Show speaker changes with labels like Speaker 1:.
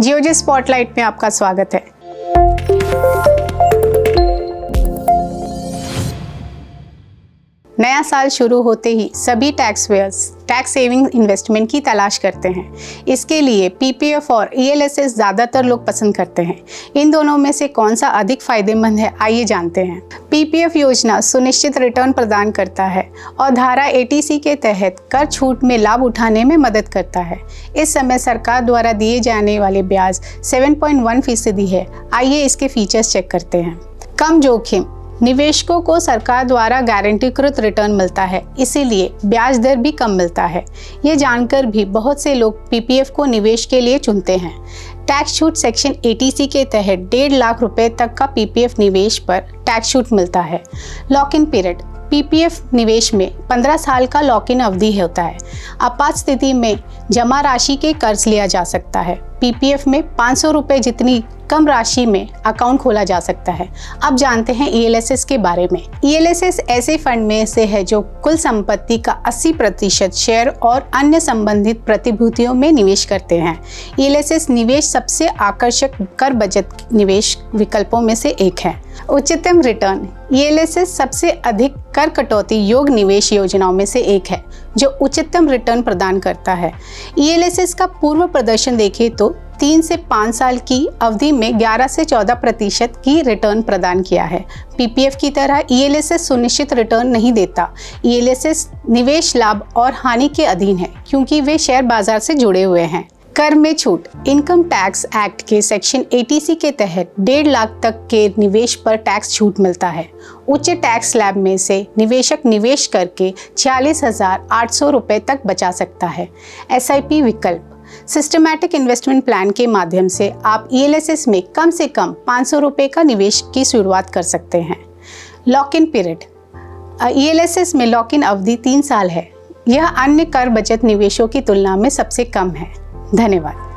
Speaker 1: जियोजी spotlight में आपका स्वागत है। नया साल शुरू होते ही सभी tax payers tax saving investment की तलाश करते हैं। इसके लिए पीपीएफ और ईएलएसएस ज़्यादातर लोग पसंद करते हैं। इन दोनों में से कौन सा अधिक फायदेमंद है, आइए जानते हैं। पीपीएफ योजना सुनिश्चित रिटर्न प्रदान करता है और धारा एटीसी के तहत कर छूट में लाभ उठाने में मदद करता है। इस समय सरकार द्वारा दिए जाने वाले ब्याज 7.1% है। आइए इसके फीचर्स चेक करते हैं। कम जोखिम, निवेशकों को सरकार द्वारा गारंटीकृत रिटर्न मिलता है, इसीलिए ब्याज दर भी कम मिलता है। ये जानकर भी बहुत से लोग पीपीएफ को निवेश के लिए चुनते हैं। टैक्स छूट सेक्शन एटीसी के तहत 1.5 लाख रुपए तक का पीपीएफ निवेश पर टैक्स छूट मिलता है। लॉक इन पीरियड, पीपीएफ निवेश में 15 साल का लॉक इन अवधि होता है। आपात स्थिति में जमा राशि के कर्ज लिया जा सकता है। पीपीएफ में 500 रुपये जितनी कम राशि में अकाउंट खोला जा सकता है। अब जानते हैं ईएलएसएस के बारे में। ईएलएसएस ऐसे फंड में से है जो कुल संपत्ति का 80% शेयर और अन्य संबंधित प्रतिभूतियों में निवेश करते हैं। ईएलएसएस निवेश सबसे आकर्षक कर बचत निवेश विकल्पों में से एक है। उच्चतम रिटर्न, ईएलएसएस सबसे अधिक कर कटौती योग्य निवेश योजनाओं में से एक है जो उच्चतम रिटर्न प्रदान करता है। ईएलएसएस का पूर्व प्रदर्शन देखें तो 3 से 5 साल की अवधि में 11 से 14% की रिटर्न प्रदान किया है। पीपीएफ की तरह ईएलएसएस सुनिश्चित रिटर्न नहीं देता। ईएलएसएस निवेश लाभ और हानि के अधीन है क्योंकि वे शेयर बाजार से जुड़े हुए हैं। कर में छूट, इनकम टैक्स एक्ट के सेक्शन एटीसी के तहत 1.5 लाख तक के निवेश पर टैक्स छूट मिलता है। उच्च टैक्स स्लैब में से निवेशक निवेश करके 46,800 रुपये तक बचा सकता है। एसआईपी विकल्प, सिस्टमैटिक इन्वेस्टमेंट प्लान के माध्यम से आप ईएलएसएस में कम से कम 500 रुपये का निवेश की शुरुआत कर सकते हैं। लॉक इन पीरियड, ईएलएसएस में लॉक इन अवधि 3 साल है। यह अन्य कर बचत निवेशों की तुलना में सबसे कम है। धन्यवाद।